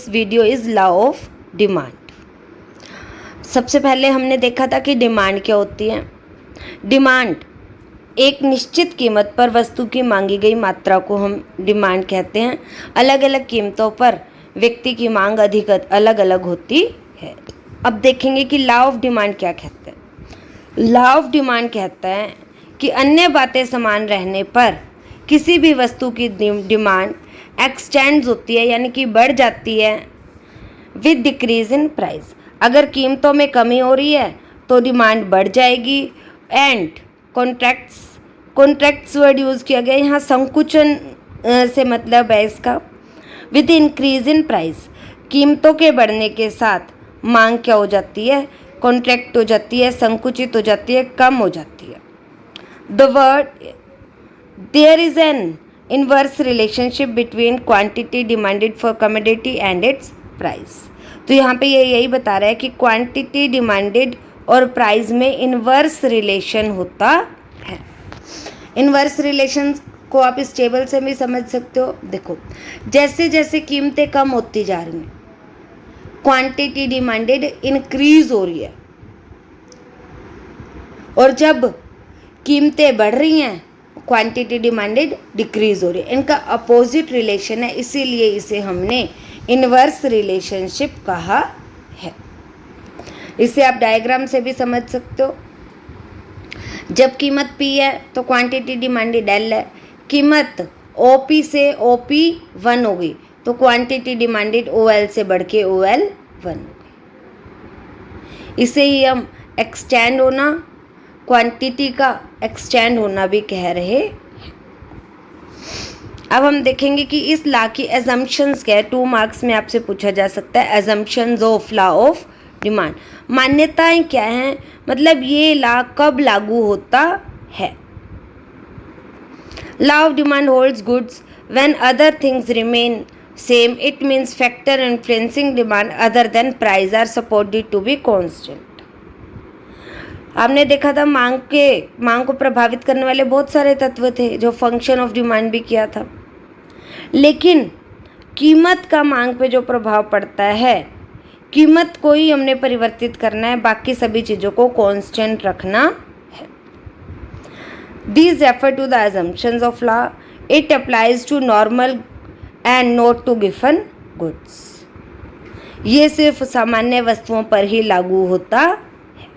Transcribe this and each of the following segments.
This video is law of demand. सबसे पहले हमने देखा था कि डिमांड क्या होती है। डिमांड एक निश्चित कीमत पर वस्तु की मांगी गई मात्रा को हम डिमांड कहते हैं। अलग अलग कीमतों पर व्यक्ति की मांग अधिक अलग अलग होती है। अब देखेंगे कि लॉ ऑफ डिमांड क्या कहते हैं। लॉ ऑफ डिमांड कहता है कि अन्य बातें समान रहने पर किसी भी वस्तु की डिमांड एक्सटेंड्स होती है, यानी कि बढ़ जाती है विद डिक्रीज इन प्राइस। अगर कीमतों में कमी हो रही है तो डिमांड बढ़ जाएगी। एंड कॉन्ट्रैक्ट्स वर्ड यूज़ किया गया, यहाँ संकुचन से मतलब है इसका। विद इंक्रीज इन प्राइस, कीमतों के बढ़ने के साथ मांग क्या हो जाती है, कॉन्ट्रैक्ट हो जाती है, संकुचित हो जाती है, कम हो जाती है। The word there is an inverse relationship between quantity demanded for commodity and its price. तो यहाँ पे ये यही बता रहा है कि क्वांटिटी डिमांडेड और प्राइस में इनवर्स रिलेशन होता है। इनवर्स रिलेशन को आप इस टेबल से भी समझ सकते हो। देखो, जैसे जैसे कीमतें कम होती जा रही हैं, क्वांटिटी डिमांडेड इंक्रीज हो रही है, और जब कीमतें बढ़ रही हैं क्वांटिटी डिमांडेड डिक्रीज हो रही है। इनका अपोजिट रिलेशन है, इसीलिए इसे हमने इनवर्स रिलेशनशिप कहा है। इसे आप डायग्राम से भी समझ सकते हो। जब कीमत P है तो क्वांटिटी डिमांडेड L है। कीमत OP से OP1 हो गई तो क्वांटिटी डिमांडेड OL से बढ़ के OL1 हो गई। इसे ही हम एक्सटेंड होना, क्वांटिटी का एक्सटेंड होना भी कह रहे हैं। अब हम देखेंगे कि इस लॉ की एजम्पशंस क्या है। 2 मार्क्स में आपसे पूछा जा सकता है assumptions of law of demand. मान्यताएं क्या हैं, मतलब ये लॉ कब लागू होता है। Law of demand holds goods when other things remain same. It means factor influencing demand other than price are supported to be constant. आपने देखा था मांग को प्रभावित करने वाले बहुत सारे तत्व थे जो फंक्शन ऑफ डिमांड भी किया था, लेकिन कीमत का मांग पे जो प्रभाव पड़ता है, कीमत को ही हमने परिवर्तित करना है, बाकी सभी चीज़ों को कांस्टेंट रखना है। These refer to the assumptions of law. It applies to normal and not to given goods. ये सिर्फ सामान्य वस्तुओं पर ही लागू होता है,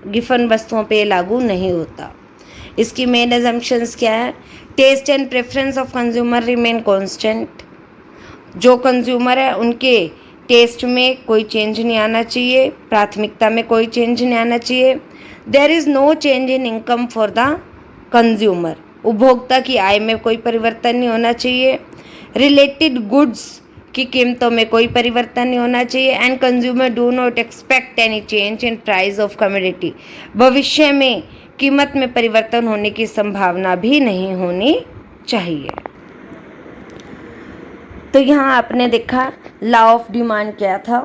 गिफन वस्तुओं पे लागू नहीं होता। इसकी मेन assumptions क्या है। Taste and preference of consumer remain constant. जो कंज्यूमर है उनके टेस्ट में कोई चेंज नहीं आना चाहिए, प्राथमिकता में कोई चेंज नहीं आना चाहिए। There is no change in income for the consumer. उपभोक्ता की आय में कोई परिवर्तन नहीं होना चाहिए। रिलेटेड गुड्स की कीमतों में कोई परिवर्तन नहीं होना चाहिए। And consumer do not expect any change in price of commodity. भविष्य में कीमत में परिवर्तन होने की संभावना भी नहीं होनी चाहिए। तो यहाँ आपने देखा लॉ ऑफ डिमांड क्या था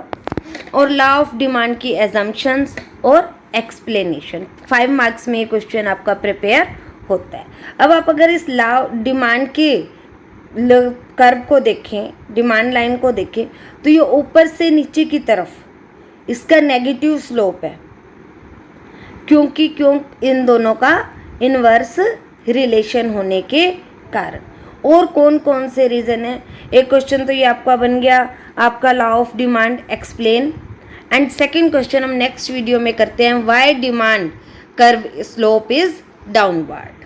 और लॉ ऑफ डिमांड की एजम्पशंस और एक्सप्लेनेशन। 5 मार्क्स में ये क्वेश्चन आपका प्रिपेयर होता है। अब आप अगर इस लॉ डिमांड के कर्व को देखें, डिमांड लाइन को देखें, तो ये ऊपर से नीचे की तरफ इसका नेगेटिव स्लोप है, क्योंकि इन दोनों का इनवर्स रिलेशन होने के कारण। और कौन कौन से रीज़न है। एक क्वेश्चन तो ये आपका बन गया, आपका law of demand explain. And second question हम नेक्स्ट वीडियो में करते हैं, why demand curve slope is downward.